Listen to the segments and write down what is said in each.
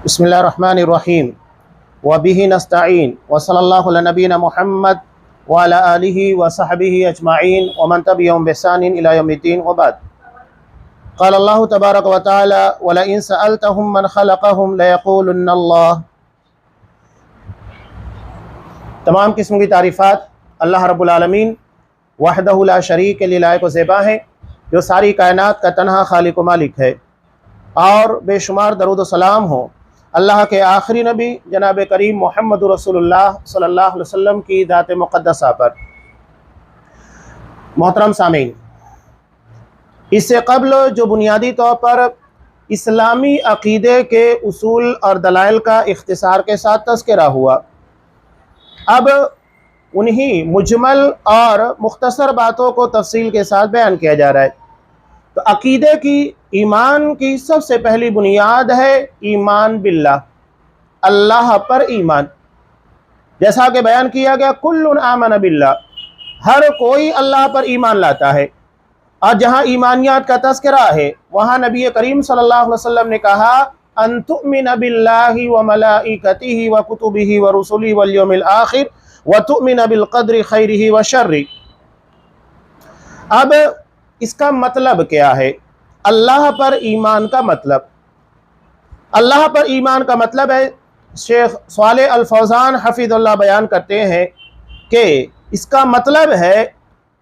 بسم اللہ الرحمن الرحیم وبہ نستعین وصلی اللہ علی نبینا محمد وعلی آلہ وصحبہ اجمعین ومن تبعہم بإحسان الی یوم الدین وبعد قال اللہ تبارک وتعالی وَلَئِن سَأَلْتَهُم مَّنْ خَلَقَهُمْ لَيَقُولُنَّ اللَّهُ۔ تمام قسم کی تعریفات اللہ رب العالمین وحدہ لا شریک کے لائق و زیبا ہیں، جو ساری کائنات کا تنہا خالق و مالک ہے، اور بے شمار درود و سلام ہو اللہ کے آخری نبی جناب کریم محمد رسول اللہ صلی اللہ علیہ وسلم کی ذات مقدسہ پر۔ محترم سامعین، اس سے قبل جو بنیادی طور پر اسلامی عقیدے کے اصول اور دلائل کا اختصار کے ساتھ تذکرہ ہوا، اب انہی مجمل اور مختصر باتوں کو تفصیل کے ساتھ بیان کیا جا رہا ہے۔ تو عقیدے کی، ایمان کی سب سے پہلی بنیاد ہے ایمان باللہ، اللہ پر ایمان۔ جیسا کہ بیان کیا گیا کل آمن باللہ، ہر کوئی اللہ پر ایمان لاتا ہے، اور جہاں ایمانیات کا تذکرہ ہے وہاں نبی کریم صلی اللہ علیہ وسلم نے کہا ان تؤمن باللہ وملائکتہ وکتبہ ورسلہ والیوم الآخر وتؤمن بالقدر خیرہ وشرہ۔ اب اس کا مطلب کیا ہے؟ اللہ پر ایمان کا مطلب، اللہ پر ایمان کا مطلب ہے، شیخ صالح الفوزان حفظ اللہ بیان کرتے ہیں کہ اس کا مطلب ہے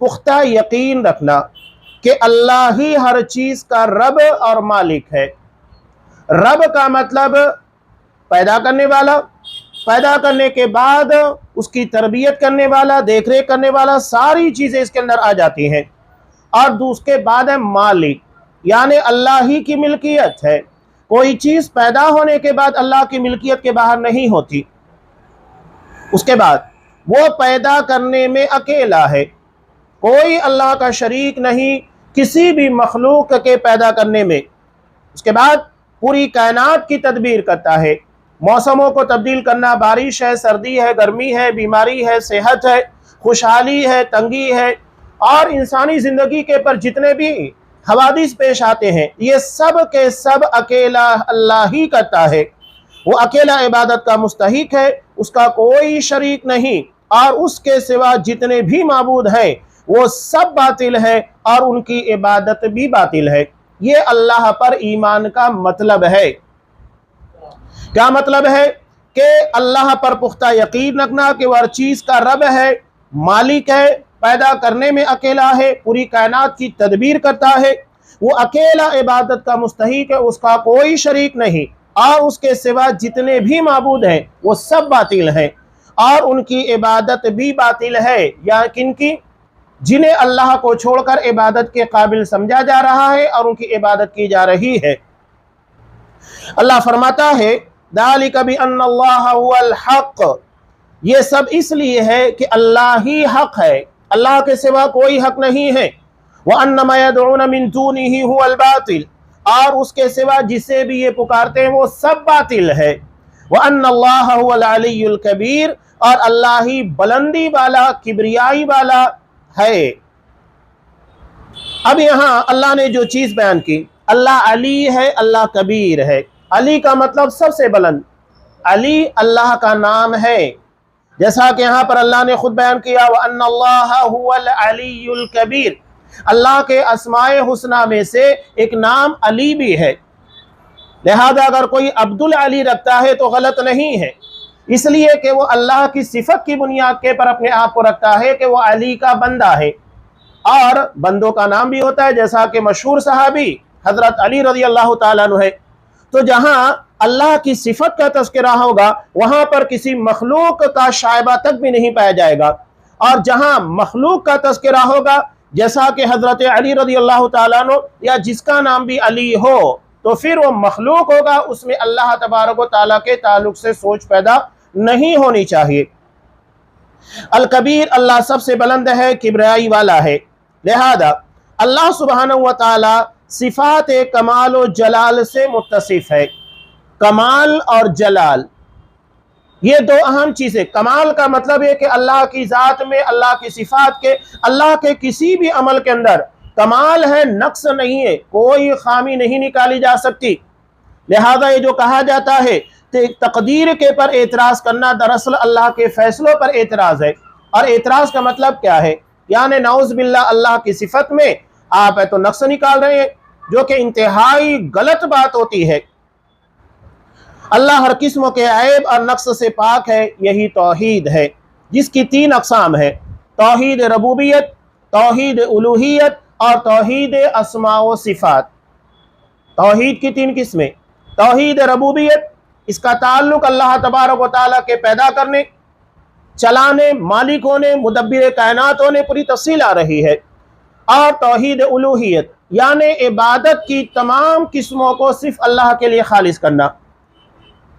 پختہ یقین رکھنا کہ اللہ ہی ہر چیز کا رب اور مالک ہے۔ رب کا مطلب پیدا کرنے والا، پیدا کرنے کے بعد اس کی تربیت کرنے والا، دیکھ ریکھ کرنے والا، ساری چیزیں اس کے اندر آ جاتی ہیں۔ اور اس کے بعد ہے مالک، یعنی اللہ ہی کی ملکیت ہے، کوئی چیز پیدا ہونے کے بعد اللہ کی ملکیت کے باہر نہیں ہوتی۔ اس کے بعد وہ پیدا کرنے میں اکیلا ہے، کوئی اللہ کا شریک نہیں کسی بھی مخلوق کے پیدا کرنے میں۔ اس کے بعد پوری کائنات کی تدبیر کرتا ہے، موسموں کو تبدیل کرنا، بارش ہے، سردی ہے، گرمی ہے، بیماری ہے، صحت ہے، خوشحالی ہے، تنگی ہے، اور انسانی زندگی کے پر جتنے بھی حوادث پیش آتے ہیں یہ سب کے سب اکیلا اللہ ہی کرتا ہے۔ وہ اکیلا عبادت کا مستحق ہے، اس کا کوئی شریک نہیں، اور اس کے سوا جتنے بھی معبود ہیں وہ سب باطل ہے اور ان کی عبادت بھی باطل ہے۔ یہ اللہ پر ایمان کا مطلب ہے۔ کیا مطلب ہے؟ کہ اللہ پر پختہ یقین رکھنا کہ وہ ہر چیز کا رب ہے، مالک ہے، پیدا کرنے میں اکیلا ہے، پوری کائنات کی تدبیر کرتا ہے، وہ اکیلا عبادت کا مستحق ہے، اس کا کوئی شریک نہیں، اور اس کے سوا جتنے بھی معبود ہیں وہ سب باطل ہیں، اور ان کی عبادت بھی باطل ہے۔ یا کن کی؟ جنہیں اللہ کو چھوڑ کر عبادت کے قابل سمجھا جا رہا ہے اور ان کی عبادت کی جا رہی ہے۔ اللہ فرماتا ہے ذَلِكَ بِأَنَّ اللَّهَ هُوَ الْحَقُّ، یہ سب اس لیے ہے کہ اللہ ہی حق ہے، اللہ کے سوا کوئی حق نہیں ہے۔ وَأَنَّ مَا يَدْعُونَ مِن دُونِهِ هُوَ الْبَاطِلُ، اور اس کے سوا جسے بھی یہ پکارتے ہیں وہ سب باطل ہے۔ وَأَنَّ اللَّهَ هُوَ الْعَلِيُّ الْكَبِيرُ، اور اللہ ہی بلندی والا، کبریائی والا ہے۔ اب یہاں اللہ نے جو چیز بیان کی، اللہ علی ہے، اللہ کبیر ہے۔ علی کا مطلب سب سے بلند، علی اللہ کا نام ہے، جیسا کہ یہاں پر اللہ نے خود بیان کیا وَأَنَّ اللَّهَ هُوَ الْعَلِيُّ الْكَبِيرُ، اللہ کے اسماء حسنہ میں سے ایک نام علی بھی ہے، لہذا اگر کوئی عبدالعلی رکھتا ہے تو غلط نہیں ہے، اس لیے کہ وہ اللہ کی صفت کی بنیاد کے پر اپنے آپ کو رکھتا ہے کہ وہ علی کا بندہ ہے، اور بندوں کا نام بھی ہوتا ہے، جیسا کہ مشہور صحابی حضرت علی رضی اللہ تعالیٰ عنہ ہے۔ تو جہاں اللہ کی صفت کا تذکرہ ہوگا وہاں پر کسی مخلوق کا شائبہ تک بھی نہیں پایا جائے گا، اور جہاں مخلوق کا تذکرہ ہوگا جیسا کہ حضرت علی رضی اللہ تعالیٰ عنہ یا جس کا نام بھی علی ہو تو پھر وہ مخلوق ہوگا، اس میں اللہ تبارک و تعالیٰ کے تعلق سے سوچ پیدا نہیں ہونی چاہیے۔ الکبیر، اللہ سب سے بلند ہے، کبریائی والا ہے، لہذا اللہ سبحانہ و تعالیٰ صفات کمال و جلال سے متصف ہے۔ کمال اور جلال یہ دو اہم چیزیں، کمال کا مطلب ہے کہ اللہ کی ذات میں، اللہ کی صفات کے، اللہ کے کسی بھی عمل کے اندر کمال ہے، نقص نہیں ہے، کوئی خامی نہیں نکالی جا سکتی۔ لہذا یہ جو کہا جاتا ہے تقدیر کے پر اعتراض کرنا دراصل اللہ کے فیصلوں پر اعتراض ہے۔ اور اعتراض کا مطلب کیا ہے؟ یعنی نعوذ باللہ اللہ کی صفت میں آپ تو نقص نکال رہے ہیں، جو کہ انتہائی غلط بات ہوتی ہے۔ اللہ ہر قسم کے عیب اور نقص سے پاک ہے، یہی توحید ہے، جس کی 3 اقسام ہے: توحید ربوبیت، توحید الوہیت اور توحید اسماء و صفات۔ توحید کی 3 قسمیں: توحید ربوبیت، اس کا تعلق اللہ تبارک و تعالیٰ کے پیدا کرنے، چلانے، مالک ہونے، مدبر کائنات ہونے، پوری تفصیل آ رہی ہے۔ اور توحید الوہیت یعنی عبادت کی تمام قسموں کو صرف اللہ کے لیے خالص کرنا۔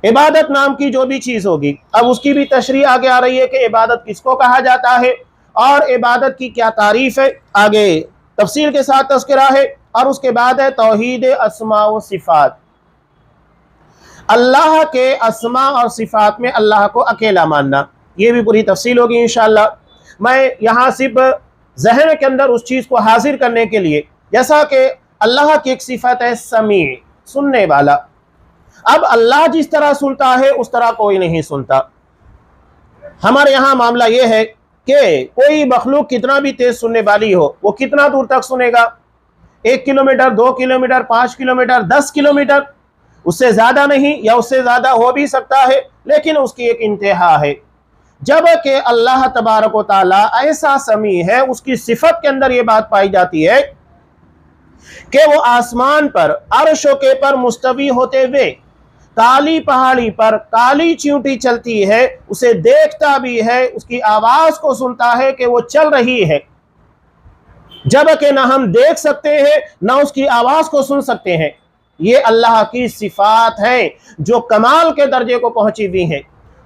عبادت نام کی جو بھی چیز ہوگی، اب اس کی بھی تشریح آگے آ رہی ہے کہ عبادت کس کو کہا جاتا ہے اور عبادت کی کیا تعریف ہے، آگے تفصیل کے ساتھ تذکرہ ہے۔ اور اس کے بعد ہے توحید اسماء و صفات، اللہ کے اسماء اور صفات میں اللہ کو اکیلا ماننا، یہ بھی پوری تفصیل ہوگی انشاءاللہ۔ میں یہاں صرف ذہن کے اندر اس چیز کو حاضر کرنے کے لیے، جیسا کہ اللہ کی ایک صفت ہے سمیع، سننے والا۔ اب اللہ جس طرح سنتا ہے اس طرح کوئی نہیں سنتا۔ ہمارے یہاں معاملہ یہ ہے کہ کوئی مخلوق کتنا بھی تیز سننے والی ہو، وہ کتنا دور تک سنے گا؟ 1 کلومیٹر، 2 کلومیٹر، 5 کلومیٹر، 10 کلومیٹر، اس سے زیادہ نہیں، یا اس سے زیادہ ہو بھی سکتا ہے، لیکن اس کی ایک انتہا ہے۔ جب کہ اللہ تبارک و تعالیٰ ایسا سمیع ہے، اس کی صفت کے اندر یہ بات پائی جاتی ہے کہ وہ آسمان پر عرش کے پر مستوی ہوتے ہوئے کالی پہاڑی پر کالی چیونٹی چلتی ہے، اسے دیکھتا بھی ہے، اس کی آواز کو سنتا ہے کہ وہ چل رہی ہے، جبکہ نہ ہم دیکھ سکتے ہیں نہ اس کی آواز کو سن سکتے ہیں۔ یہ اللہ کی صفات ہیں جو کمال کے درجے کو پہنچی ہوئی ہیں۔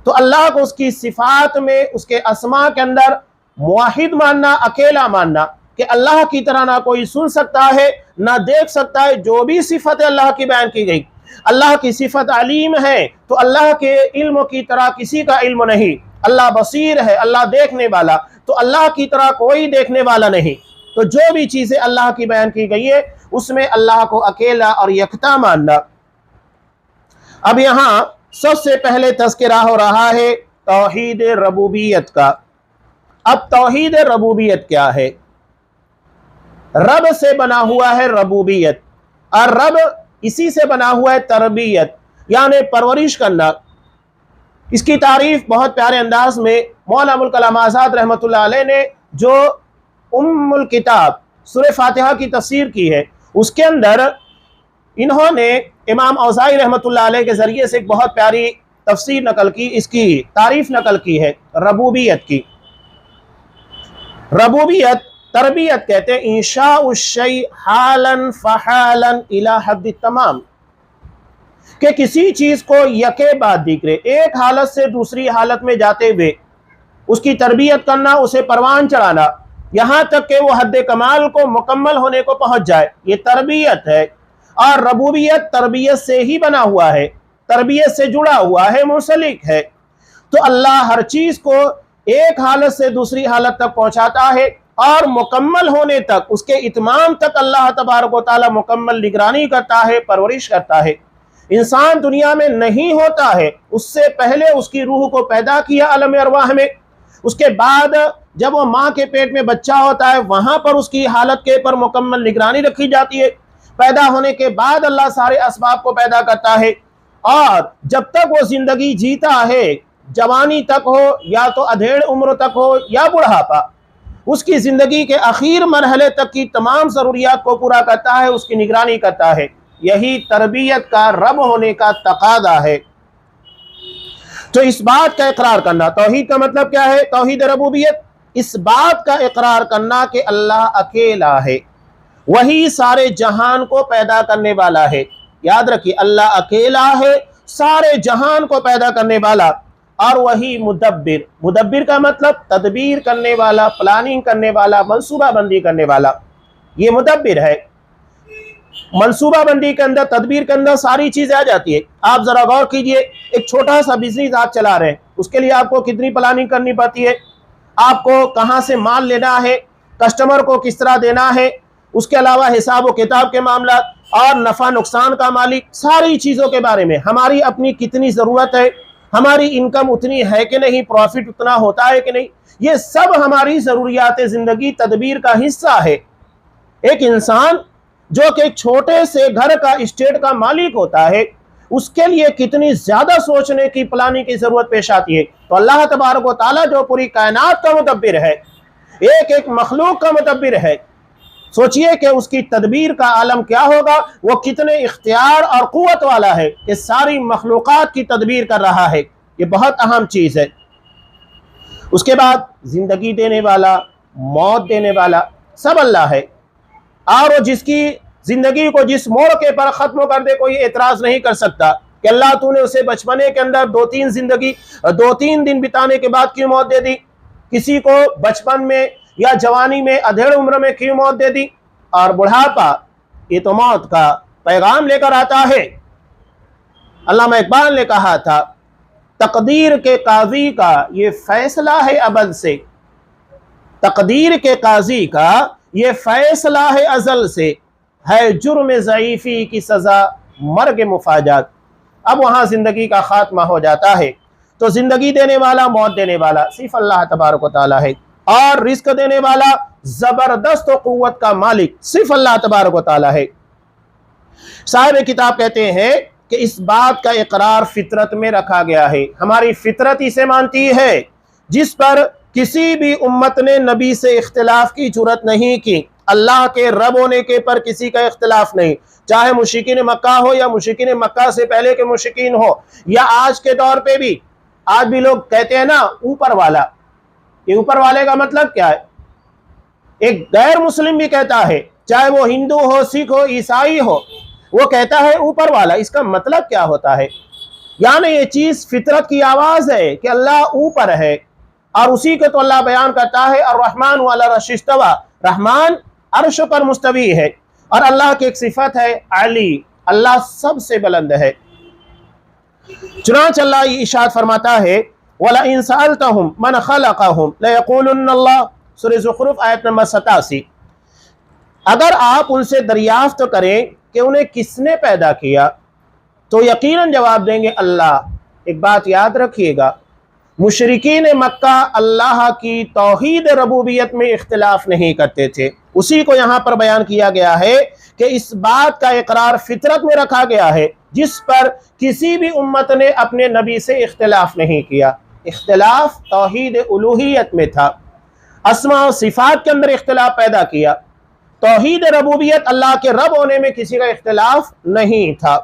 تو اللہ کو اس کی صفات میں، اس کے اسماء کے اندر موحد ماننا، اکیلا ماننا کہ اللہ کی طرح نہ کوئی سن سکتا ہے نہ دیکھ سکتا ہے۔ جو بھی صفت اللہ کی بیان کی گئی، اللہ کی صفت علیم ہے تو اللہ کے علم کی طرح کسی کا علم نہیں۔ اللہ بصیر ہے، اللہ دیکھنے والا، تو اللہ کی طرح کوئی دیکھنے والا نہیں۔ تو جو بھی چیزیں اللہ کی بیان کی گئی ہے اس میں اللہ کو اکیلا اور یکتا ماننا۔ اب یہاں سب سے پہلے تذکرہ ہو رہا ہے توحید ربوبیت کا۔ اب توحید ربوبیت کیا ہے؟ رب سے بنا ہوا ہے ربوبیت، اور رب اسی سے بنا ہوا ہے تربیت، یعنی پرورش کرنا۔ اس کی تعریف بہت پیارے انداز میں مولانا ابوالکلام آزاد رحمۃ اللہ علیہ نے جو ام الکتاب سورہ فاتحہ کی تفسیر کی ہے، اس کے اندر انہوں نے امام اوزاعی رحمۃ اللہ علیہ کے ذریعے سے ایک بہت پیاری تفسیر نقل کی، اس کی تعریف نقل کی ہے ربوبیت کی۔ ربوبیت تربیت کہتے ہیں، انشاء الشیء حالا فحالا الی حد التمام، کہ کسی چیز کو یکے بعد دیگرے ایک حالت سے دوسری حالت میں جاتے ہوئے اس کی تربیت کرنا، اسے پروان چڑھانا، یہاں تک کہ وہ حد کمال کو مکمل ہونے کو پہنچ جائے، یہ تربیت ہے۔ اور ربوبیت تربیت سے ہی بنا ہوا ہے، تربیت سے جڑا ہوا ہے، منسلک ہے۔ تو اللہ ہر چیز کو ایک حالت سے دوسری حالت تک پہنچاتا ہے، اور مکمل ہونے تک، اس کے اتمام تک اللہ تبارک و تعالی مکمل نگرانی کرتا ہے، پرورش کرتا ہے۔ انسان دنیا میں نہیں ہوتا ہے، اس سے پہلے اس کی روح کو پیدا کیا عالم ارواح میں، اس کے بعد جب وہ ماں کے پیٹ میں بچہ ہوتا ہے وہاں پر اس کی حالت کے پر مکمل نگرانی رکھی جاتی ہے۔ پیدا ہونے کے بعد اللہ سارے اسباب کو پیدا کرتا ہے، اور جب تک وہ زندگی جیتا ہے، جوانی تک ہو یا تو ادھیڑ عمر تک ہو یا بڑھاپا، اس کی زندگی کے آخر مرحلے تک کی تمام ضروریات کو پورا کرتا ہے، اس کی نگرانی کرتا ہے۔ یہی تربیت کا رب ہونے کا تقاضا ہے۔ تو اس بات کا اقرار کرنا، توحید کا مطلب کیا ہے؟ توحید ربوبیت، اس بات کا اقرار کرنا کہ اللہ اکیلا ہے، وہی سارے جہان کو پیدا کرنے والا ہے۔ یاد رکھیے، اللہ اکیلا ہے، سارے جہان کو پیدا کرنے والا، اور وہی مدبر۔ مدبر کا مطلب تدبیر کرنے والا، پلاننگ کرنے والا، منصوبہ بندی کرنے والا، یہ مدبر ہے۔ منصوبہ بندی کے اندر، تدبیر کے اندر ساری چیزیں آ جاتی ہے۔ آپ ذرا غور کیجئے، ایک چھوٹا سا بزنس آپ چلا رہے ہیں، اس کے لیے آپ کو کتنی پلاننگ کرنی پڑتی ہے؟ آپ کو کہاں سے مال لینا ہے، کسٹمر کو کس طرح دینا ہے، اس کے علاوہ حساب و کتاب کے معاملات، اور نفع نقصان کا مالک، ساری چیزوں کے بارے میں، ہماری اپنی کتنی ضرورت ہے، ہماری انکم اتنی ہے کہ نہیں، پروفٹ اتنا ہوتا ہے کہ نہیں، یہ سب ہماری ضروریات زندگی تدبیر کا حصہ ہے۔ ایک انسان جو کہ ایک چھوٹے سے گھر کا اسٹیٹ کا مالک ہوتا ہے، اس کے لیے کتنی زیادہ سوچنے کی پلاننگ کی ضرورت پیش آتی ہے۔ تو اللہ تبارک و تعالیٰ جو پوری کائنات کا مدبر ہے، ایک ایک مخلوق کا مدبر ہے، سوچئے کہ اس کی تدبیر کا عالم کیا ہوگا، وہ کتنے اختیار اور قوت والا ہے کہ ساری مخلوقات کی تدبیر کر رہا ہے۔ یہ بہت اہم چیز ہے۔ اس کے بعد زندگی دینے والا، موت دینے والا سب اللہ ہے، اور وہ جس کی زندگی کو جس موقع پر ختم کر دے کوئی اعتراض نہیں کر سکتا کہ اللہ تو نے اسے بچپنے کے اندر دو تین دن بتانے کے بعد کیوں موت دے دی، کسی کو بچپن میں یا جوانی میں ادھیڑ عمر میں کیوں موت دے دی، اور بڑھاپا یہ تو موت کا پیغام لے کر آتا ہے۔ علامہ اقبال نے کہا تھا، تقدیر کے قاضی کا یہ فیصلہ ہے ابد سے، تقدیر کے قاضی کا یہ فیصلہ ہے ازل سے، ہے جرم ضعیفی کی سزا مرگ مفاجات۔ اب وہاں زندگی کا خاتمہ ہو جاتا ہے۔ تو زندگی دینے والا، موت دینے والا صرف اللہ تبارک و تعالیٰ ہے، اور رزق دینے والا، زبردست و قوت کا مالک صرف اللہ تبارک و تعالیٰ ہے۔ صاحب کتاب کہتے ہیں کہ اس بات کا اقرار فطرت میں رکھا گیا ہے، ہماری فطرت اسے مانتی ہے، جس پر کسی بھی امت نے نبی سے اختلاف کی جرات نہیں کی۔ اللہ کے رب ہونے کے پر کسی کا اختلاف نہیں، چاہے مشرکین مکہ ہو یا مشرکین مکہ سے پہلے کے مشرکین ہو، یا آج کے دور پہ بھی، آج بھی لوگ کہتے ہیں نا اوپر والا۔ یہ اوپر والے کا مطلب کیا ہے؟ ایک غیر مسلم بھی کہتا ہے، چاہے وہ ہندو ہو، سکھ ہو، عیسائی ہو، وہ کہتا ہے اوپر والا۔ اس کا مطلب کیا ہوتا ہے؟ یعنی یہ چیز فطرت کی آواز ہے کہ اللہ اوپر ہے، اور اسی کو تو اللہ بیان کرتا ہے، الرحمن علی العرش استوی، رحمان عرش پر مستوی ہے، اور اللہ کی ایک صفت ہے علی، اللہ سب سے بلند ہے۔ چنانچہ اللہ یہ ارشاد فرماتا ہے، وَلَئِن سَأَلْتَهُمْ مَنْ خَلَقَهُمْ لَيَقُولُنَّ اللَّهُ، سورہ زخرف آیت نمبر 87۔ اگر آپ ان سے دریافت کریں کہ انہیں کس نے پیدا کیا، تو یقیناً جواب دیں گے اللہ۔ ایک بات یاد رکھیے گا، مشرکین مکہ اللہ کی توحید ربوبیت میں اختلاف نہیں کرتے تھے، اسی کو یہاں پر بیان کیا گیا ہے کہ اس بات کا اقرار فطرت میں رکھا گیا ہے جس پر کسی بھی امت نے اپنے نبی سے اختلاف نہیں کیا۔ اختلاف توحید الوہیت میں تھا، اسماء و صفات کے اندر اختلاف پیدا کیا، توحید ربوبیت اللہ کے رب ہونے میں کسی کا اختلاف نہیں تھا۔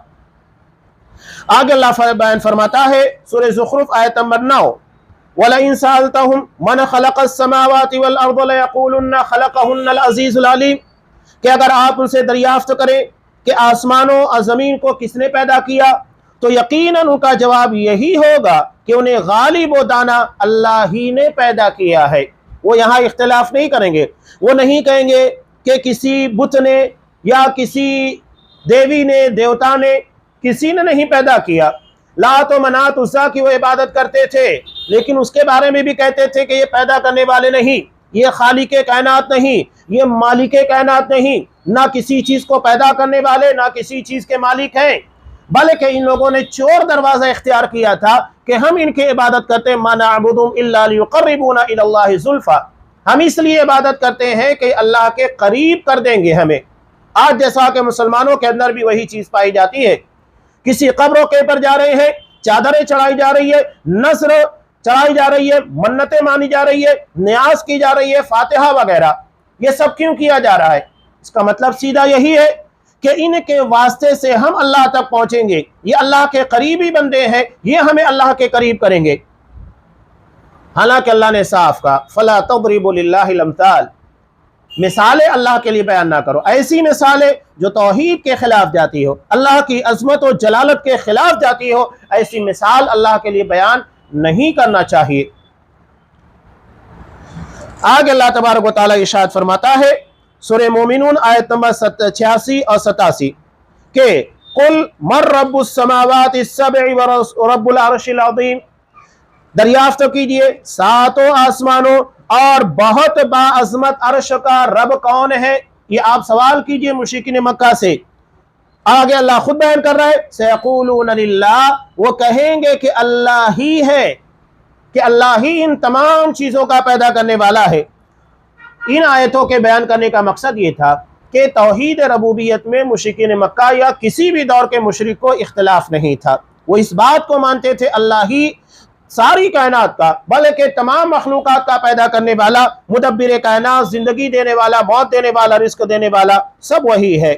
آگے اللہ بیان فرماتا ہے سورہ زخرف آیت نمبر 9، وَلَئِن سَأَلْتَهُمْ مَنْ خَلَقَ السَّمَاوَاتِ وَالْأَرْضَ لَيَقُولُنَّ خَلَقَهُنَّ الْعَزِيزُ الْعَلِيمُ، کہ اگر آپ ان سے دریافت کریں کہ آسمانوں اور زمین کو کس نے پیدا کیا، تو یقیناً ان کا جواب یہی ہوگا کہ انہیں غالب و دانا اللہ ہی نے پیدا کیا ہے۔ وہ یہاں اختلاف نہیں کریں گے، وہ نہیں کہیں گے کہ کسی بت نے یا کسی دیوی نے، دیوتا نے، کسی نے نہیں پیدا کیا۔ لات و منات عزا کی وہ عبادت کرتے تھے، لیکن اس کے بارے میں بھی کہتے تھے کہ یہ پیدا کرنے والے نہیں، یہ خالق کائنات نہیں، یہ مالک کائنات نہیں، نہ کسی چیز کو پیدا کرنے والے، نہ کسی چیز کے مالک ہیں، بلکہ ان لوگوں نے چور دروازہ اختیار کیا تھا کہ ہم ان کی عبادت کرتے ہیں، مَا نَعْبُدُهُمْ إِلَّا لِيُقَرِّبُونَ إِلَى اللَّهِ زُلْفَىٰ، ہم اس لیے عبادت کرتے ہیں کہ اللہ کے قریب کر دیں گے ہمیں۔ آج جیسا کہ مسلمانوں کے اندر بھی وہی چیز پائی جاتی ہے، کسی قبروں کے پر جا رہے ہیں، چادریں چڑھائی جا رہی ہے، نذر چڑھائی جا رہی ہے، منتیں مانی جا رہی ہے، نیاز کی جا رہی ہے، فاتحہ وغیرہ، یہ سب کیوں کیا جا رہا ہے؟ اس کا مطلب سیدھا یہی ہے کہ ان کے واسطے سے ہم اللہ تک پہنچیں گے، یہ اللہ کے قریبی بندے ہیں، یہ ہمیں اللہ کے قریب کریں گے۔ حالانکہ اللہ نے صاف کہا، فَلَا تَضْرِبُوا لِلَّهِ الْأَمْثَالَ، مثالیں اللہ کے لیے بیان نہ کرو، ایسی مثالیں جو توحید کے خلاف جاتی ہو، اللہ کی عظمت و جلالت کے خلاف جاتی ہو، ایسی مثال اللہ کے لیے بیان نہیں کرنا چاہیے۔ آگے اللہ تبارک و تعالیٰ ارشاد فرماتا ہے سورہ مومنون آیت نمبر 86 اور 87 کہ قُلْ مَن رَّبُّ السَّمَاوَاتِ السَّبْعِ وَرَبُّ الْعَرْشِ الْعَظِيمِ، دریافت کیجئے ساتوں آسمانوں اور بہت باعظمت عرش کا رب کون ہے؟ یہ آپ سوال کیجئے مشرکین مکہ سے آگے اللہ خود بیان کر رہا ہے سیقولون للہ، وہ کہیں گے کہ اللہ ہی ہے، کہ اللہ ہی ان تمام چیزوں کا پیدا کرنے والا ہے۔ ان آیتوں کے بیان کرنے کا مقصد یہ تھا کہ توحید ربوبیت میں مشرکین مکہ یا کسی بھی دور کے مشرک کو اختلاف نہیں تھا، وہ اس بات کو مانتے تھے اللہ ہی ساری کائنات کا بلکہ تمام مخلوقات کا پیدا کرنے والا، مدبر کائنات، زندگی دینے والا، موت دینے والا، رزق دینے والا، سب وہی ہے۔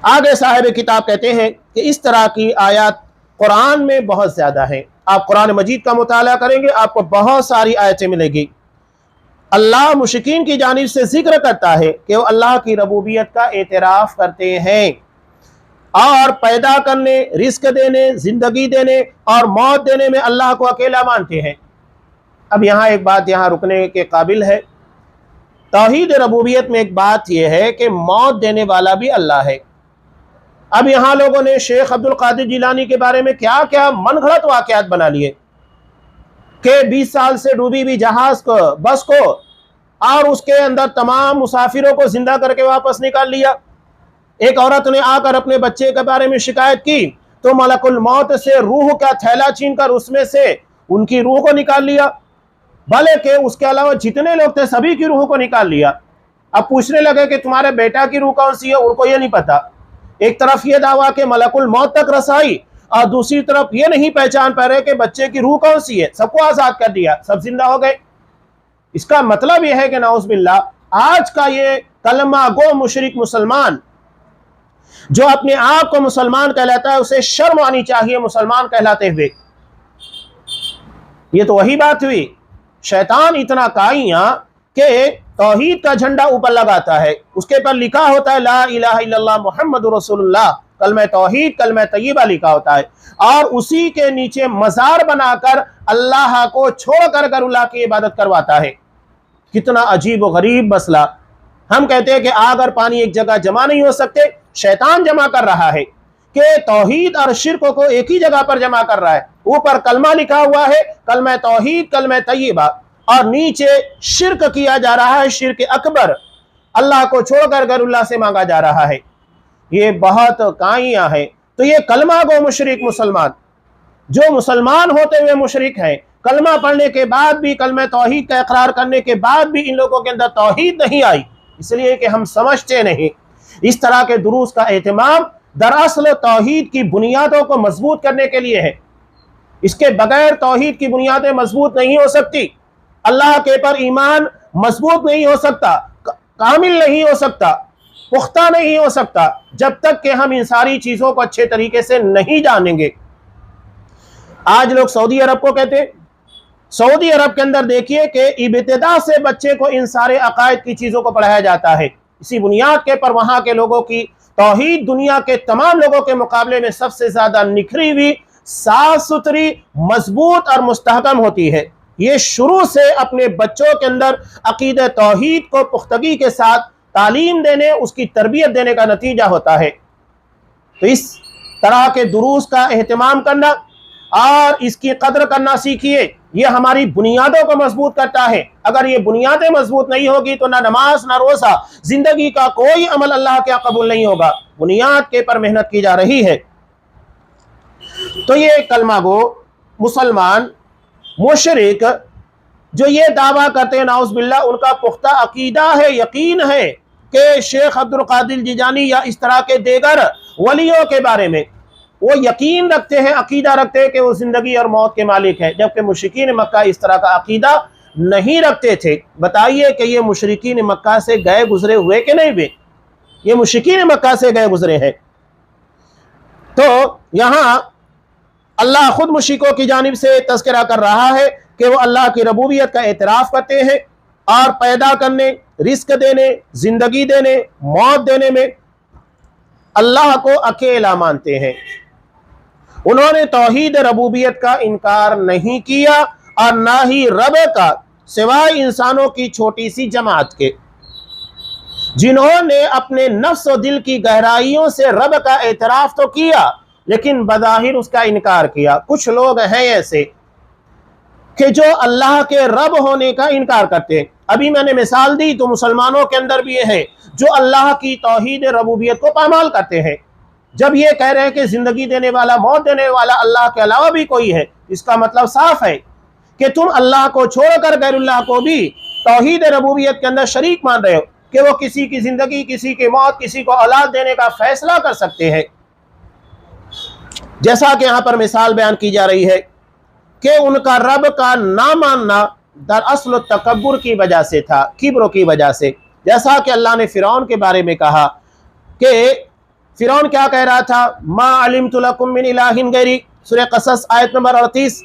آگے صاحب کتاب کہتے ہیں کہ اس طرح کی آیات قرآن میں بہت زیادہ ہیں۔ آپ قرآن مجید کا مطالعہ کریں گے آپ کو بہت ساری آیتیں ملے گی۔ اللہ مشرکین کی جانب سے ذکر کرتا ہے کہ وہ اللہ کی ربوبیت کا اعتراف کرتے ہیں اور پیدا کرنے، رزق دینے، زندگی دینے اور موت دینے میں اللہ کو اکیلا مانتے ہیں۔ اب یہاں ایک بات یہاں رکنے کے قابل ہے، توحید ربوبیت میں ایک بات یہ ہے کہ موت دینے والا بھی اللہ ہے۔ اب یہاں لوگوں نے شیخ عبد القادر جیلانی کے بارے میں کیا کیا من گھڑت واقعات بنا لیے کہ 20 سال سے ڈوبی ہوئی جہاز کو، بس کو، اور اس کے اندر تمام مسافروں کو زندہ کر کے واپس نکال لیا۔ ایک عورت نے آ کر اپنے بچے کے بارے میں شکایت کی تو ملک الموت سے روح کا تھیلا چھین کر اس میں سے ان کی روح کو نکال لیا، بلکہ اس کے علاوہ جتنے لوگ تھے سبھی کی روح کو نکال لیا۔ اب پوچھنے لگے کہ تمہارے بیٹا کی روح کون سی ہے، ان کو یہ نہیں پتا۔ ایک طرف یہ دعویٰ کہ ملک الموت تک رسائی اور دوسری طرف یہ نہیں پہچان پا رہے کہ بچے کی روح کون سی ہے۔ سب کو آزاد کر دیا، سب زندہ ہو گئے۔ اس کا مطلب یہ ہے کہ نعوذ باللہ آج کا یہ کلمہ گو مشرک مسلمان جو اپنے آپ کو مسلمان کہلاتا ہے اسے شرم آنی چاہیے مسلمان کہلاتے ہوئے۔ یہ تو وہی بات ہوئی، شیطان اتنا کائیاں کہ توحید کا جھنڈا اوپر لگاتا ہے، اس کے پر لکھا ہوتا ہے لا الہ الا اللہ محمد رسول اللہ، کلمہ توحید، کلمہ طیبہ لکھا ہوتا ہے، اور اسی کے نیچے مزار بنا کر اللہ کو چھوڑ کر اللہ کی عبادت کرواتا ہے۔ کتنا عجیب و غریب مسئلہ۔ ہم کہتے ہیں کہ آگ اور پانی ایک جگہ جمع نہیں ہو سکتے، شیطان جمع کر رہا ہے کہ توحید اور شرک کو ایک ہی جگہ پر جمع کر رہا ہے۔ اوپر کلمہ لکھا ہوا ہے، کلمہ توحید، کلمہ طیبہ، اور نیچے شرک کیا جا رہا ہے، شرک اکبر، اللہ کو چھوڑ کر غیر اللہ سے مانگا جا رہا ہے۔ یہ بہت کائیاں ہے۔ تو یہ کلمہ گو مشرک مسلمان جو مسلمان ہوتے ہوئے مشرک ہیں، کلمہ پڑھنے کے بعد بھی، کلمہ توحید کا اقرار کرنے کے بعد بھی ان لوگوں کے اندر توحید نہیں آئی، اس لیے کہ ہم سمجھتے نہیں۔ اس طرح کے دروس کا اہتمام دراصل توحید کی بنیادوں کو مضبوط کرنے کے لیے ہے۔ اس کے بغیر توحید کی بنیادیں مضبوط نہیں ہو سکتی، اللہ کے پر ایمان مضبوط نہیں ہو سکتا، کامل نہیں ہو سکتا، پختہ نہیں ہو سکتا جب تک کہ ہم ان ساری چیزوں کو اچھے طریقے سے نہیں جانیں گے۔ آج لوگ سعودی عرب کو کہتے ہیں، سعودی عرب کے اندر دیکھیے کہ ابتدا سے بچے کو ان سارے عقائد کی چیزوں کو پڑھایا جاتا ہے، اسی بنیاد کے پر وہاں کے لوگوں کی توحید دنیا کے تمام لوگوں کے مقابلے میں سب سے زیادہ نکھری ہوئی، صاف ستھری، مضبوط اور مستحکم ہوتی ہے۔ یہ شروع سے اپنے بچوں کے اندر عقیدہ توحید کو پختگی کے ساتھ تعلیم دینے، اس کی تربیت دینے کا نتیجہ ہوتا ہے۔ تو اس طرح کے دروس کا اہتمام کرنا اور اس کی قدر کرنا سیکھیے، یہ ہماری بنیادوں کو مضبوط کرتا ہے۔ اگر یہ بنیادیں مضبوط نہیں ہوگی تو نہ نماز، نہ روزہ، زندگی کا کوئی عمل اللہ کے قبول نہیں ہوگا۔ بنیاد کے پر محنت کی جا رہی ہے۔ تو یہ کلمہ گو مسلمان مشرک جو یہ دعویٰ کرتے ہیں نعوذ باللہ، ان کا پختہ عقیدہ ہے، یقین ہے کہ شیخ عبد القادر جیلانی یا اس طرح کے دیگر ولیوں کے بارے میں وہ یقین رکھتے ہیں، عقیدہ رکھتے ہیں کہ وہ زندگی اور موت کے مالک ہیں، جبکہ مشرکین مکہ اس طرح کا عقیدہ نہیں رکھتے تھے۔ بتائیے کہ یہ مشرکین مکہ سے گئے گزرے ہوئے کہ نہیں ہوئے؟ یہ مشرکین مکہ سے گئے گزرے ہیں۔ تو یہاں اللہ خود مشرکوں کی جانب سے تذکرہ کر رہا ہے کہ وہ اللہ کی ربوبیت کا اعتراف کرتے ہیں اور پیدا کرنے، رزق دینے، زندگی دینے، موت دینے میں اللہ کو اکیلا مانتے ہیں۔ انہوں نے توحید ربوبیت کا انکار نہیں کیا اور نہ ہی رب کا، سوائے انسانوں کی چھوٹی سی جماعت کے جنہوں نے اپنے نفس و دل کی گہرائیوں سے رب کا اعتراف تو کیا لیکن بظاہر اس کا انکار کیا۔ کچھ لوگ ہیں ایسے کہ جو اللہ کے رب ہونے کا انکار کرتے ہیں، ابھی میں نے مثال دی تو مسلمانوں کے اندر بھی یہ ہے جو اللہ کی توحید ربوبیت کو پامال کرتے ہیں۔ جب یہ کہہ رہے ہیں کہ زندگی دینے والا موت دینے والا اللہ کے علاوہ بھی کوئی ہے، اس کا مطلب صاف ہے کہ تم اللہ کو چھوڑ کر غیر اللہ کو بھی توحید ربوبیت کے اندر شریک مان رہے ہو کہ وہ کسی کی زندگی، کسی کی موت، کسی کو اولاد دینے کا فیصلہ کر سکتے ہیں۔ جیسا کہ یہاں پر مثال بیان کی جا رہی ہے کہ ان کا رب کا نہ ماننا دراصل تکبر کی وجہ سے تھا، کبر کی وجہ سے۔ جیسا کہ اللہ نے فرعون کے بارے میں کہا کہ فرعون کیا کہہ رہا تھا، ما علمت لکم من الہ غیری، سورہ قصص آیت نمبر 38۔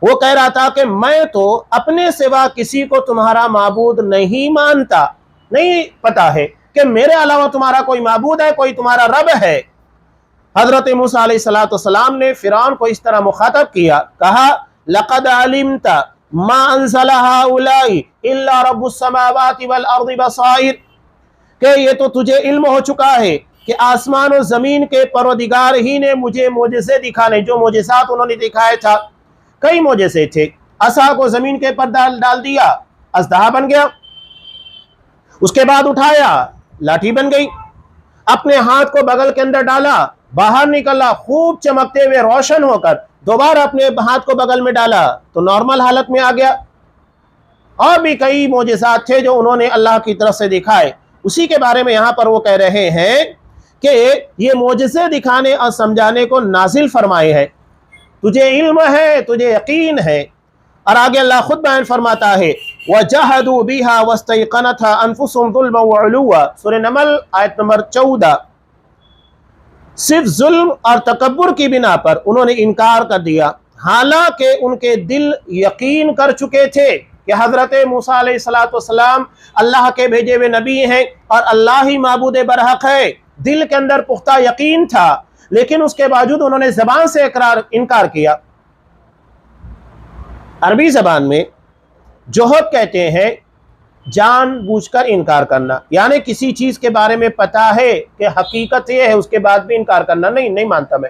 وہ کہہ رہا تھا کہ میں تو اپنے سوا کسی کو تمہارا معبود نہیں مانتا، نہیں پتا ہے کہ میرے علاوہ تمہارا کوئی معبود ہے، کوئی تمہارا رب ہے۔ حضرت موسیٰ علیہ السلام نے فرعون کو اس طرح مخاطب کیا، کہا لقد علمت ما انزل هؤلاء الا رب السماوات والارض بصائر، کہ یہ تو تجھے علم ہو چکا ہے کہ آسمان و زمین کے پروردگار ہی نے مجھے معجزے دکھانے، جو معجزات انہوں نے دکھائے تھا، کئی معجزے تھے۔ عصا کو زمین کے پر ڈال دیا، اژدہا بن گیا، اس کے بعد اٹھایا، لاٹھی بن گئی، اپنے ہاتھ کو بغل کے اندر ڈالا، باہر نکلا، خوب چمکتے ہوئے روشن ہو کر دوبارہ اپنے ہاتھ کو بغل میں ڈالا تو نارمل حالت میں آ گیا۔ اور بھی کئی معجزات تھے جو انہوں نے اللہ کی طرف سے دکھائے۔ اسی کے بارے میں یہاں پر وہ کہہ رہے ہیں کہ یہ معجزے دکھانے اور سمجھانے کو نازل فرمائے ہے، تجھے علم ہے، تجھے یقین ہے۔ اور آگے اللہ خود بیان فرماتا ہے وَجَحَدُوا بِهَا وَاسْتَيْقَنَتْهَا أَنفُسُهُمْ ظُلْمًا وَعُلُوًّا، سورہ نمل آیت نمبر 14۔ صرف ظلم اور تکبر کی بنا پر انہوں نے انکار کر دیا، حالانکہ ان کے دل یقین کر چکے تھے کہ حضرت موسیٰ علیہ السلام اللہ کے بھیجے ہوئے نبی ہیں اور اللہ ہی معبود برحق ہے۔ دل کے اندر پختہ یقین تھا، لیکن اس کے باوجود انہوں نے زبان سے انکار کیا۔ عربی زبان میں جوہد کہتے ہیں جان بوجھ کر انکار کرنا، یعنی کسی چیز کے بارے میں پتا ہے کہ حقیقت یہ ہے، اس کے بعد بھی انکار کرنا، نہیں مانتا میں۔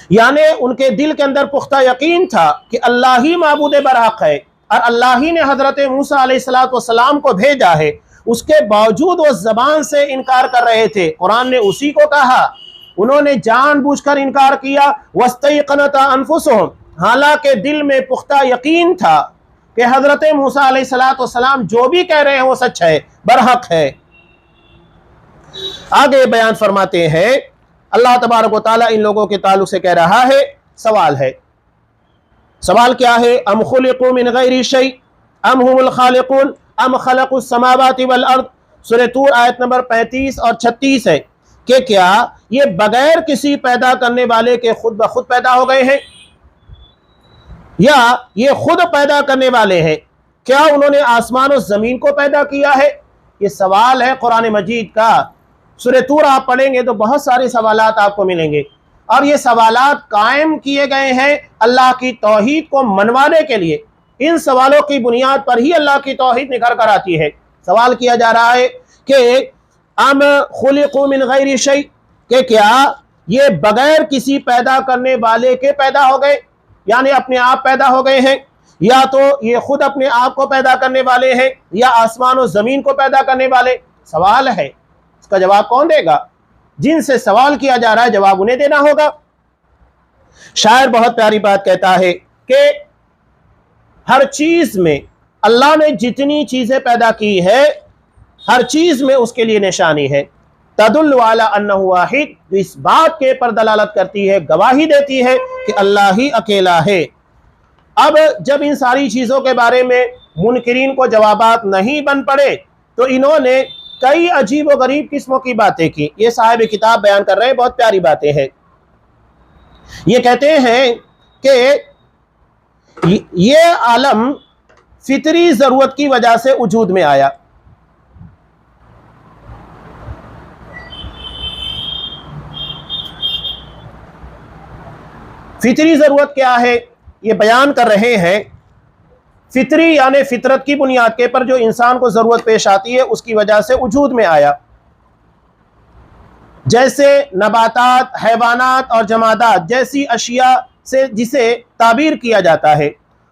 یعنی ان کے دل کے اندر پختہ یقین تھا کہ اللہ ہی معبود برحق ہے اور اللہ ہی نے حضرت موسیٰ علیہ السلام کو بھیجا ہے، اس کے باوجود وہ زبان سے انکار کر رہے تھے۔ قرآن نے اسی کو کہا، انہوں نے جان بوجھ کر انکار کیا، وَاسْتَيْقَنَتْ أَنفُسُهُمْ، حالانکہ دل میں پختہ یقین تھا کہ حضرت موسیٰ علیہ السلام جو بھی کہہ رہے ہیں وہ سچ ہے، برحق ہے۔ آگے بیان فرماتے ہیں اللہ تبارک و تعالیٰ ان لوگوں کے تعلق سے کہہ رہا ہے، سوال ہے، سوال کیا ہے؟ ام خلقوا من غیر شیء ام هم الخالقون ام خلقوا السماوات والارض، سورہ طور آیت نمبر 35 اور 36 ہے کہ کیا یہ بغیر کسی پیدا کرنے والے کے خود بخود پیدا ہو گئے ہیں یا یہ خود پیدا کرنے والے ہیں؟ کیا انہوں نے آسمان و زمین کو پیدا کیا ہے؟ یہ سوال ہے قرآن مجید کا۔ سورہ طور آپ پڑھیں گے تو بہت سارے سوالات آپ کو ملیں گے، اور یہ سوالات قائم کیے گئے ہیں اللہ کی توحید کو منوانے کے لیے۔ ان سوالوں کی بنیاد پر ہی اللہ کی توحید نکھر کر آتی ہے۔ سوال کیا جا رہا ہے کہ ام خلقوا من غیر شیء، کہ کیا یہ بغیر کسی پیدا کرنے والے کے پیدا ہو گئے، یعنی اپنے آپ پیدا ہو گئے ہیں، یا تو یہ خود اپنے آپ کو پیدا کرنے والے ہیں یا آسمان و زمین کو پیدا کرنے والے؟ سوال ہے، اس کا جواب کون دے گا؟ جن سے سوال کیا جا رہا ہے جواب انہیں دینا ہوگا۔ شاعر بہت پیاری بات کہتا ہے کہ ہر چیز میں اللہ نے جتنی چیزیں پیدا کی ہے، ہر چیز میں اس کے لیے نشانی ہے، تدل علی انہ واحد، جو اس بات کے پر دلالت کرتی ہے، گواہی دیتی ہے کہ اللہ ہی اکیلا ہے۔ اب جب ان ساری چیزوں کے بارے میں منکرین کو جوابات نہیں بن پڑے تو انہوں نے کئی عجیب و غریب قسموں کی باتیں کی۔ یہ صاحب کتاب بیان کر رہے ہیں، بہت پیاری باتیں ہیں۔ یہ کہتے ہیں کہ یہ عالم فطری ضرورت کی وجہ سے وجود میں آیا۔ فطری ضرورت کیا ہے یہ بیان کر رہے ہیں۔ فطری یعنی فطرت کی بنیاد کے پر جو انسان کو ضرورت پیش آتی ہے اس کی وجہ سے وجود میں آیا، جیسے نباتات، حیوانات اور جمادات جیسی اشیاء سے جسے تعبیر کیا جاتا ہے۔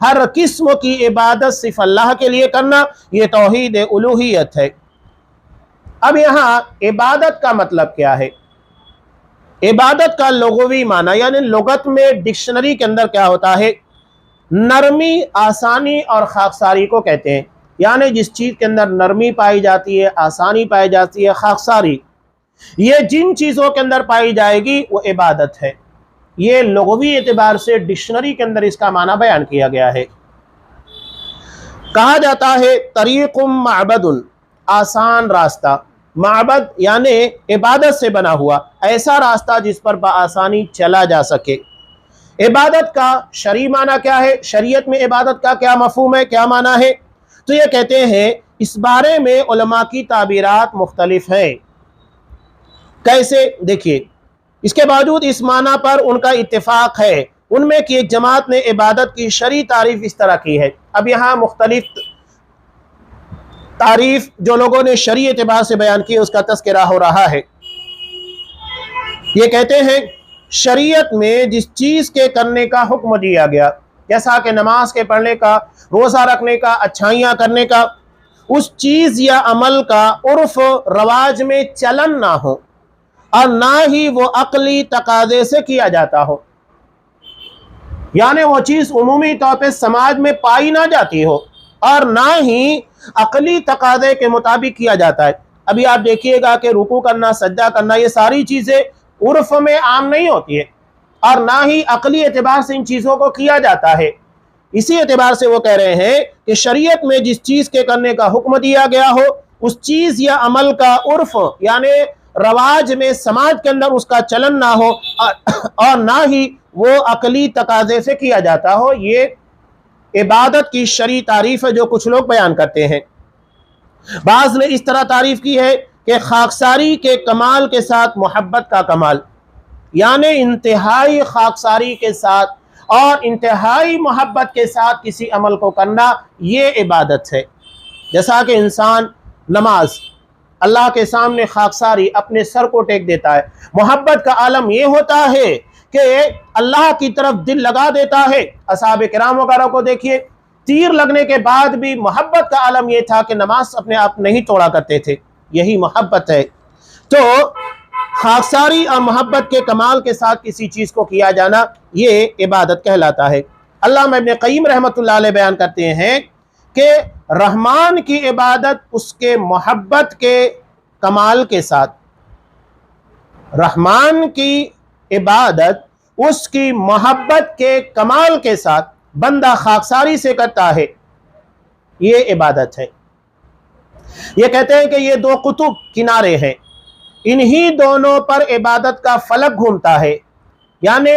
ہر قسم کی عبادت صرف اللہ کے لیے کرنا، یہ توحید الوہیت ہے۔ اب یہاں عبادت کا مطلب کیا ہے؟ عبادت کا لغوی معنی یعنی لغت میں ڈکشنری کے اندر کیا ہوتا ہے؟ نرمی، آسانی اور خاکساری کو کہتے ہیں، یعنی جس چیز کے اندر نرمی پائی جاتی ہے، آسانی پائی جاتی ہے، خاکساری، یہ جن چیزوں کے اندر پائی جائے گی وہ عبادت ہے۔ یہ لغوی اعتبار سے ڈکشنری کے اندر اس کا معنی بیان کیا گیا ہے۔ کہا جاتا ہے طریق معبد، آسان راستہ، معبد یعنی عبادت سے بنا ہوا ایسا راستہ جس پر بآسانی چلا جا سکے۔ عبادت کا شرعی معنی کیا ہے؟ شریعت میں عبادت کا کیا مفہوم ہے، کیا معنی ہے؟ تو یہ کہتے ہیں اس بارے میں علماء کی تعبیرات مختلف ہیں۔ کیسے؟ دیکھیے، اس کے باوجود اس معنی پر ان کا اتفاق ہے۔ ان میں کی ایک جماعت نے عبادت کی شرعی تعریف اس طرح کی ہے۔ اب یہاں مختلف تعریف جو لوگوں نے شرعی اعتبار سے بیان کی اس کا تذکرہ ہو رہا ہے۔ یہ کہتے ہیں شریعت میں جس چیز کے کرنے کا حکم دیا گیا، جیسا کہ نماز کے پڑھنے کا، روزہ رکھنے کا، اچھائیاں کرنے کا، اس چیز یا عمل کا عرف رواج میں چلن نہ ہو اور نہ ہی وہ عقلی تقاضے سے کیا جاتا ہو، یعنی وہ چیز عمومی طور پہ سماج میں پائی نہ جاتی ہو اور نہ ہی عقلی تقاضے کے مطابق کیا جاتا ہے۔ ابھی آپ دیکھیے گا کہ رکوع کرنا، سجدہ کرنا، یہ ساری چیزیں عرف میں عام نہیں ہوتی ہے اور نہ ہی عقلی اعتبار سے ان چیزوں کو کیا جاتا ہے۔ اسی اعتبار سے وہ کہہ رہے ہیں کہ شریعت میں جس چیز کے کرنے کا حکم دیا گیا ہو اس چیز یا عمل کا عرف یعنی رواج میں سماج کے اندر اس کا چلن نہ ہو اور نہ ہی وہ عقلی تقاضے سے کیا جاتا ہو، یہ عبادت کی شرعی تعریف ہے جو کچھ لوگ بیان کرتے ہیں۔ بعض نے اس طرح تعریف کی ہے کہ خاکساری کے کمال کے ساتھ محبت کا کمال، یعنی انتہائی خاکساری کے ساتھ اور انتہائی محبت کے ساتھ کسی عمل کو کرنا، یہ عبادت ہے۔ جیسا کہ انسان نماز اللہ کے سامنے خاکساری اپنے سر کو ٹیک دیتا ہے، محبت کا عالم یہ ہوتا ہے کہ اللہ کی طرف دل لگا دیتا ہے۔ اصحاب کرام وغیرہ کو دیکھیے، تیر لگنے کے بعد بھی محبت کا عالم یہ تھا کہ نماز اپنے آپ نہیں توڑا کرتے تھے، یہی محبت ہے۔ تو خاکساری اور محبت کے کمال کے ساتھ کسی چیز کو کیا جانا یہ عبادت کہلاتا ہے۔ علامہ ابن قیم رحمۃ اللہ علیہ بیان کرتے ہیں کہ رحمان کی عبادت اس کے محبت کے کمال کے ساتھ، رحمان کی عبادت اس کی محبت کے کمال کے ساتھ بندہ خاکساری سے کرتا ہے، یہ عبادت ہے۔ یہ کہتے ہیں کہ یہ دو قطب کنارے ہیں، انہی دونوں پر عبادت کا فلک گھومتا ہے، یعنی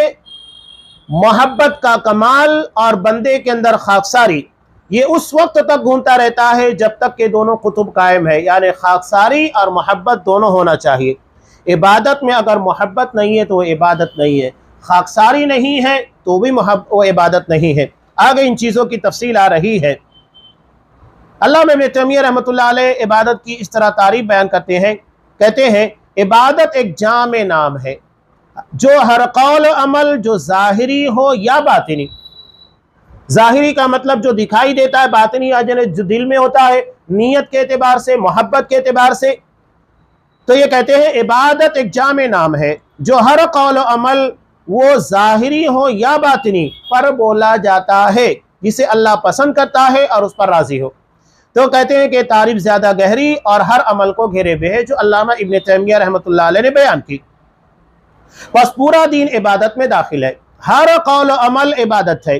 محبت کا کمال اور بندے کے اندر خاکساری، یہ اس وقت تک گھومتا رہتا ہے جب تک کہ دونوں قطب قائم ہے، یعنی خاکساری اور محبت دونوں ہونا چاہیے۔ عبادت میں اگر محبت نہیں ہے تو وہ عبادت نہیں ہے، خاکساری نہیں ہے تو بھی وہ عبادت نہیں ہے۔ آگے ان چیزوں کی تفصیل آ رہی ہے۔ علامہ ابن تیمیہ رحمۃ اللہ علیہ عبادت کی اس طرح تعریف بیان کرتے ہیں، کہتے ہیں عبادت ایک جامع نام ہے جو ہر قول و عمل جو ظاہری ہو یا باطنی، ظاہری کا مطلب جو دکھائی دیتا ہے، باطنی جو دل میں ہوتا ہے نیت کے اعتبار سے، محبت کے اعتبار سے، تو یہ کہتے ہیں عبادت ایک جامع نام ہے جو ہر قول و عمل وہ ظاہری ہو یا باطنی پر بولا جاتا ہے جسے اللہ پسند کرتا ہے اور اس پر راضی ہو۔ تو کہتے ہیں کہ تعریف زیادہ گہری اور ہر عمل کو گھیرے ہوئے ہے جو علامہ ابن تیمیہ رحمۃ اللہ علیہ نے بیان کی۔ بس پورا دین عبادت میں داخل ہے، ہر قول و عمل عبادت ہے۔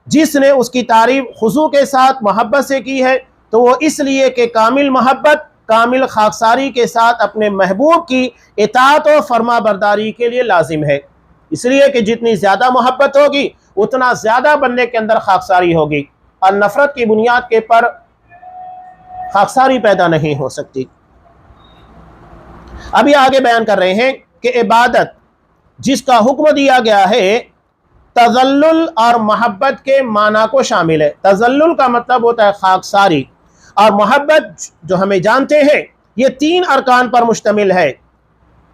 جس نے اس کی تعریف خضوع کے ساتھ محبت سے کی ہے تو وہ اس لیے کہ کامل محبت، کامل خاکساری کے ساتھ اپنے محبوب کی اطاعت و فرما برداری کے لیے لازم ہے، اس لیے کہ جتنی زیادہ محبت ہوگی اتنا زیادہ بندے کے اندر خاکساری ہوگی، اور نفرت کی بنیاد کے پر خاکساری پیدا نہیں ہو سکتی۔ ابھی آگے بیان کر رہے ہیں کہ عبادت جس کا حکم دیا گیا ہے تذلل اور محبت کے معنی کو شامل ہے۔ تذلل کا مطلب ہوتا ہے خاکساری، اور محبت جو ہمیں جانتے ہیں یہ 3 ارکان پر مشتمل ہے۔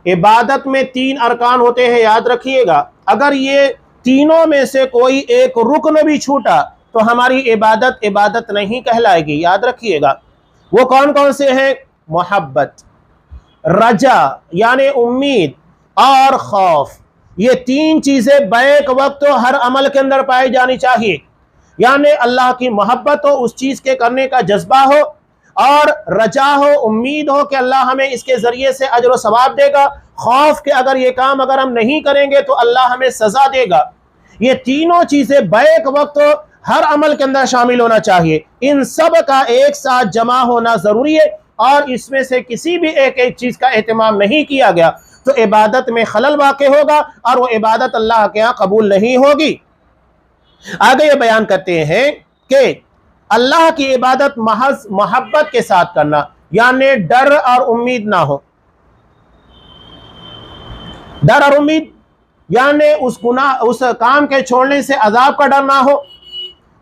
عبادت میں 3 ارکان ہوتے ہیں، یاد رکھیے گا، اگر یہ تینوں میں سے کوئی ایک رکن بھی چھوٹا تو ہماری عبادت عبادت نہیں کہلائے گی۔ یاد رکھیے گا وہ کون کون سے ہیں؟ محبت، رجا یعنی امید، اور خوف۔ یہ تین چیزیں بیک وقت ہر عمل کے اندر پائی جانی چاہیے، یعنی اللہ کی محبت ہو، اس چیز کے کرنے کا جذبہ ہو، اور رجا ہو، امید ہو کہ اللہ ہمیں اس کے ذریعے سے اجر و ثواب دے گا، خوف کہ اگر یہ کام اگر ہم نہیں کریں گے تو اللہ ہمیں سزا دے گا۔ یہ تینوں چیزیں بیک وقت ہر عمل کے اندر شامل ہونا چاہیے، ان سب کا ایک ساتھ جمع ہونا ضروری ہے، اور اس میں سے کسی بھی ایک چیز کا اہتمام نہیں کیا گیا تو عبادت میں خلل واقع ہوگا اور وہ عبادت اللہ کے ہاں قبول نہیں ہوگی۔ آگے یہ بیان کرتے ہیں کہ اللہ کی عبادت محض محبت کے ساتھ کرنا، یعنی ڈر اور امید نہ ہو۔ ڈر اور امید یعنی اس کام کے چھوڑنے سے عذاب کا ڈر نہ ہو،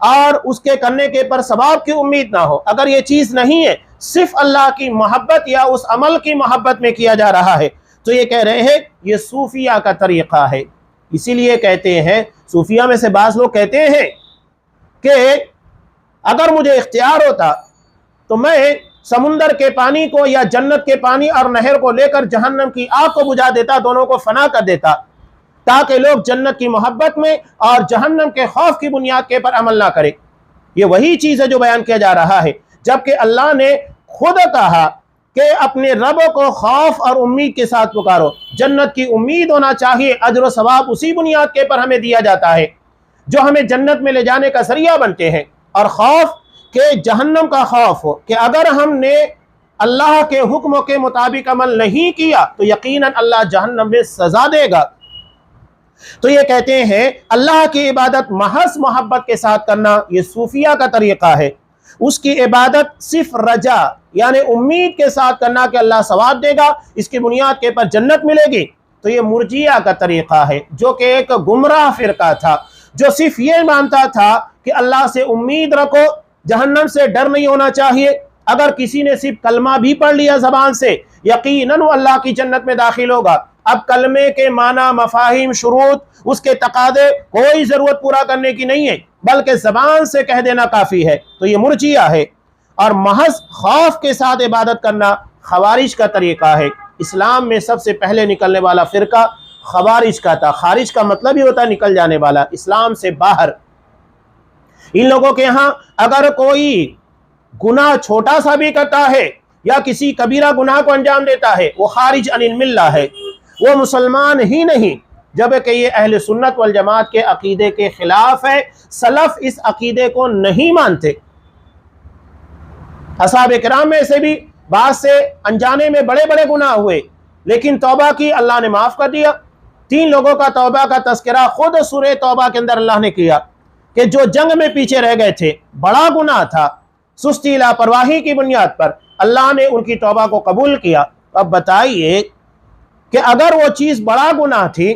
اور اس کے کرنے کے پر ثواب کی امید نہ ہو۔ اگر یہ چیز نہیں ہے، صرف اللہ کی محبت یا اس عمل کی محبت میں کیا جا رہا ہے، تو یہ کہہ رہے ہیں یہ صوفیہ کا طریقہ ہے۔ اسی لیے کہتے ہیں، صوفیہ میں سے بعض لوگ کہتے ہیں کہ اگر مجھے اختیار ہوتا تو میں سمندر کے پانی کو یا جنت کے پانی اور نہر کو لے کر جہنم کی آگ کو بجھا دیتا، دونوں کو فنا کر دیتا، تاکہ لوگ جنت کی محبت میں اور جہنم کے خوف کی بنیاد کے پر عمل نہ کرے۔ یہ وہی چیز ہے جو بیان کیا جا رہا ہے، جبکہ اللہ نے خود کہا کہ اپنے رب کو خوف اور امید کے ساتھ پکارو۔ جنت کی امید ہونا چاہیے، اجر و ثواب اسی بنیاد کے پر ہمیں دیا جاتا ہے جو ہمیں جنت میں لے جانے کا ذریعہ بنتے ہیں، اور خوف کہ جہنم کا خوف ہو کہ اگر ہم نے اللہ کے حکموں کے مطابق عمل نہیں کیا تو یقیناً اللہ جہنم میں سزا دے گا۔ تو یہ کہتے ہیں اللہ کی عبادت محض محبت کے ساتھ کرنا یہ صوفیہ کا طریقہ ہے۔ اس کی عبادت صرف رجا یعنی امید کے ساتھ کرنا کہ اللہ ثواب دے گا، اس کی بنیاد کے پر جنت ملے گی، تو یہ مرجیہ کا طریقہ ہے، جو کہ ایک گمراہ فرقہ تھا، جو صرف یہ مانتا تھا کہ اللہ سے امید رکھو، جہنم سے ڈر نہیں ہونا چاہیے۔ اگر کسی نے صرف کلمہ بھی پڑھ لیا زبان سے، یقیناً وہ اللہ کی جنت میں داخل ہوگا۔ اب کلمے کے معنی، مفاہیم، شروط، اس کے تقاضے کوئی ضرورت پورا کرنے کی نہیں ہے، بلکہ زبان سے کہہ دینا کافی ہے، تو یہ مرجیہ ہے۔ اور محض خوف کے ساتھ عبادت کرنا خوارج کا طریقہ ہے۔ اسلام میں سب سے پہلے نکلنے والا فرقہ خوارج کا تھا۔ خارج کا مطلب ہی ہوتا ہے نکل جانے والا، اسلام سے باہر۔ ان لوگوں کے ہاں اگر کوئی گناہ چھوٹا سا بھی کرتا ہے یا کسی کبیرہ گناہ کو انجام دیتا ہے، وہ خارج عن الملہ ہے، وہ مسلمان ہی نہیں، جبکہ یہ اہل سنت والجماعت کے عقیدے کے خلاف ہے۔ سلف اس عقیدے کو نہیں مانتے۔ اصحاب کرام میں سے بھی بعض سے انجانے میں بڑے بڑے گناہ ہوئے، لیکن توبہ کی، اللہ نے معاف کر دیا۔ 3 لوگوں کا توبہ کا تذکرہ خود سورہ توبہ کے اندر اللہ نے کیا کہ جو جنگ میں پیچھے رہ گئے تھے، بڑا گناہ تھا، سستی لاپرواہی کی بنیاد پر اللہ نے ان کی توبہ کو قبول کیا۔ اب بتائیے کہ اگر وہ چیز بڑا گناہ تھی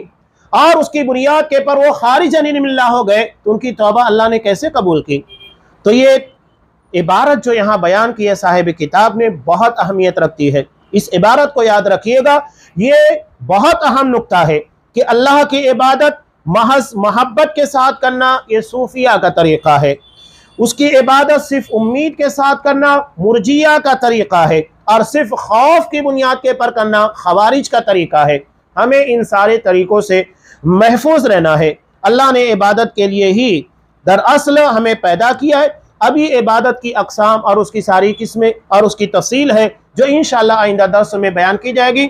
اور اس کی بنیاد کے پر وہ خارج عن الملہ ہو گئے تو ان کی توبہ اللہ نے کیسے قبول کی؟ تو یہ عبارت جو یہاں بیان کی ہے صاحب کتاب نے بہت اہمیت رکھتی ہے۔ اس عبارت کو یاد رکھیے گا، یہ بہت اہم نقطہ ہے کہ اللہ کی عبادت محض محبت کے ساتھ کرنا یہ صوفیہ کا طریقہ ہے۔ اس کی عبادت صرف امید کے ساتھ کرنا مرجیہ کا طریقہ ہے، اور صرف خوف کی بنیاد کے پر کرنا خوارج کا طریقہ ہے۔ ہمیں ان سارے طریقوں سے محفوظ رہنا ہے۔ اللہ نے عبادت کے لیے ہی دراصل ہمیں پیدا کیا ہے۔ ابھی عبادت کی اقسام اور اس کی ساری قسمیں اور اس کی تفصیل ہے جو انشاءاللہ آئندہ درس میں بیان کی جائے گی۔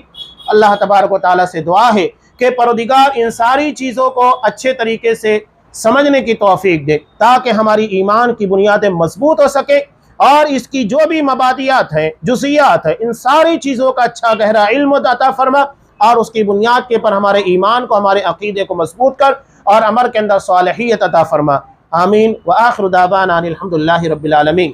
اللہ تبارک و تعالیٰ سے دعا ہے کہ پروردگار ان ساری چیزوں کو اچھے طریقے سے سمجھنے کی توفیق دے، تاکہ ہماری ایمان کی بنیادیں مضبوط ہو سکے، اور اس کی جو بھی مبادیات ہیں، جزئیات ہیں، ان ساری چیزوں کا اچھا گہرا علم عطا فرما، اور اس کی بنیاد کے پر ہمارے ایمان کو، ہمارے عقیدے کو مضبوط کر، اور عمل کے اندر صالحیت عطا فرما۔ آمین۔ وآخر دعوانا ان الحمدللہ رب العالمین۔